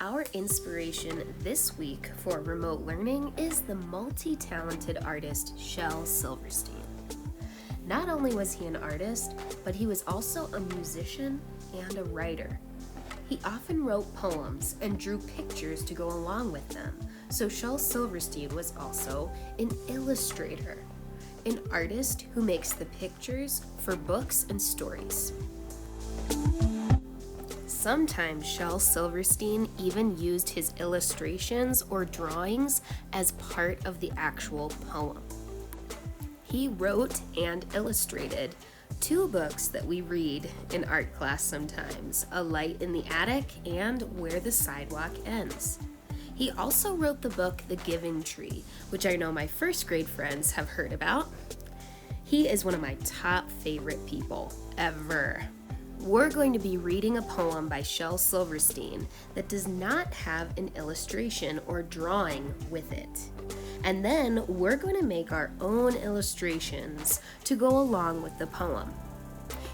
Our inspiration this week for remote learning is the multi-talented artist Shel Silverstein. Not only was he an artist, but he was also a musician and a writer. He often wrote poems and drew pictures to go along with them, so Shel Silverstein was also an illustrator, an artist who makes the pictures for books and stories. Sometimes Shel Silverstein even used his illustrations or drawings as part of the actual poem. He wrote and illustrated 2 books that we read in art class sometimes, A Light in the Attic and Where the Sidewalk Ends. He also wrote the book The Giving Tree, which I know my first grade friends have heard about. He is one of my top favorite people ever. We're going to be reading a poem by Shel Silverstein that does not have an illustration or drawing with it. And then we're going to make our own illustrations to go along with the poem.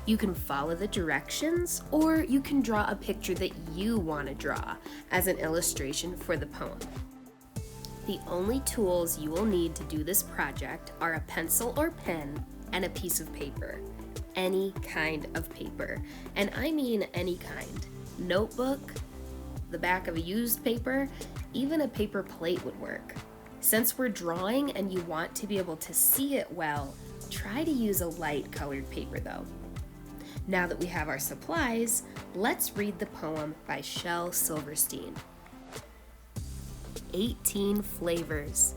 You can follow the directions, or you can draw a picture that you want to draw as an illustration for the poem. The only tools you will need to do this project are a pencil or pen and a piece of paper. Any kind of paper, and I mean any kind. Notebook, the back of a used paper, even a paper plate would work. Since we're drawing and you want to be able to see it well, try to use a light colored paper though. Now that we have our supplies, let's read the poem by Shel Silverstein. 18 flavors,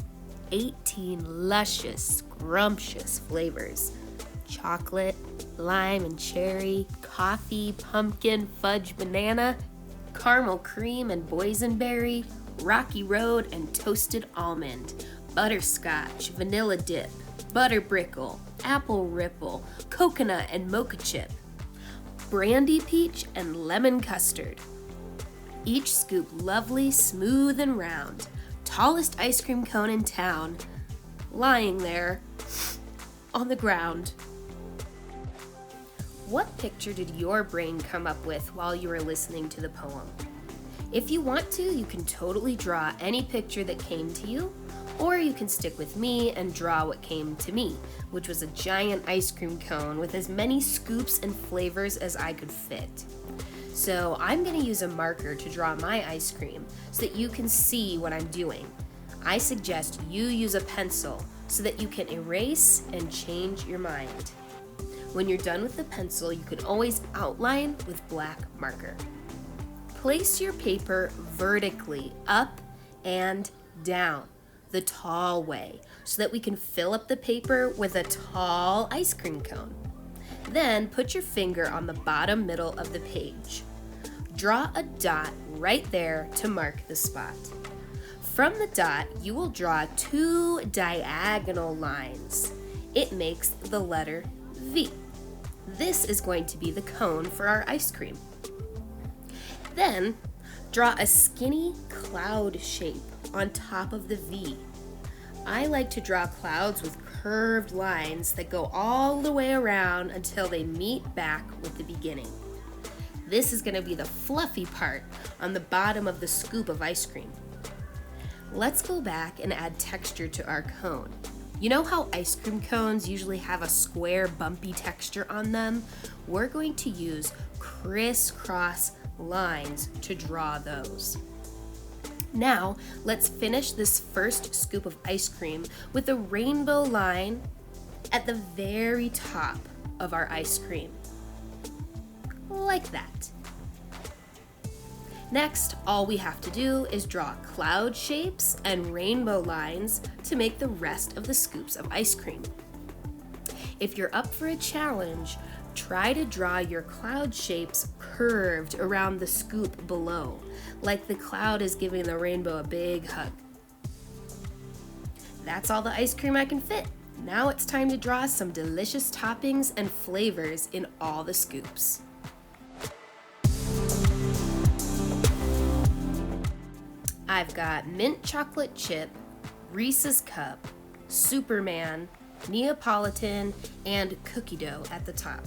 18 luscious, scrumptious flavors. Chocolate, lime and cherry, coffee, pumpkin, fudge, banana, caramel cream and boysenberry, rocky road and toasted almond, butterscotch, vanilla dip, butter brickle, apple ripple, coconut and mocha chip, brandy peach and lemon custard. Each scoop lovely, smooth and round, tallest ice cream cone in town, lying there on the ground. What picture did your brain come up with while you were listening to the poem? If you want to, you can totally draw any picture that came to you, or you can stick with me and draw what came to me, which was a giant ice cream cone with as many scoops and flavors as I could fit. So I'm going to use a marker to draw my ice cream so that you can see what I'm doing. I suggest you use a pencil so that you can erase and change your mind. When you're done with the pencil, you can always outline with black marker. Place your paper vertically up and down, the tall way, so that we can fill up the paper with a tall ice cream cone. Then put your finger on the bottom middle of the page. Draw a dot right there to mark the spot. From the dot, you will draw 2 diagonal lines. It makes the letter V. This is going to be the cone for our ice cream. Then, draw a skinny cloud shape on top of the V. I like to draw clouds with curved lines that go all the way around until they meet back with the beginning. This is going to be the fluffy part on the bottom of the scoop of ice cream. Let's go back and add texture to our cone. You know how ice cream cones usually have a square, bumpy texture on them? We're going to use crisscross lines to draw those. Now, let's finish this first scoop of ice cream with a rainbow line at the very top of our ice cream. Like that. Next, all we have to do is draw cloud shapes and rainbow lines to make the rest of the scoops of ice cream. If you're up for a challenge, try to draw your cloud shapes curved around the scoop below, like the cloud is giving the rainbow a big hug. That's all the ice cream I can fit. Now it's time to draw some delicious toppings and flavors in all the scoops. I've got mint chocolate chip, Reese's Cup, Superman, Neapolitan, and cookie dough at the top.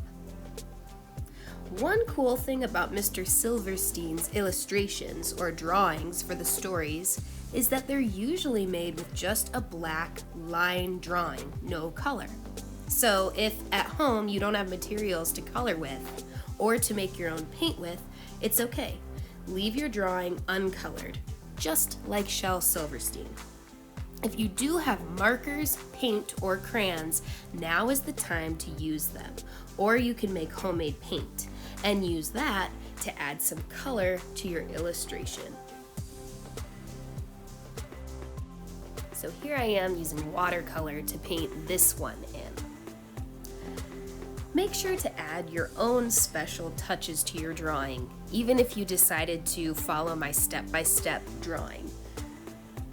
One cool thing about Mr. Silverstein's illustrations or drawings for the stories is that they're usually made with just a black line drawing, no color. So if at home you don't have materials to color with or to make your own paint with, it's okay. Leave your drawing uncolored, just like Shel Silverstein. If you do have markers, paint, or crayons, now is the time to use them. Or you can make homemade paint and use that to add some color to your illustration. So here I am using watercolor to paint this one in. Make sure to add your own special touches to your drawing, even if you decided to follow my step-by-step drawing.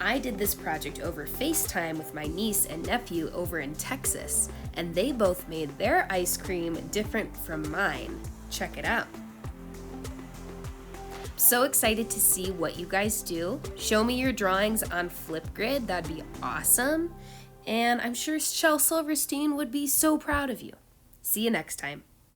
I did this project over FaceTime with my niece and nephew over in Texas, and they both made their ice cream different from mine. Check it out. So excited to see what you guys do. Show me your drawings on Flipgrid, that'd be awesome. And I'm sure Shel Silverstein would be so proud of you. See you next time.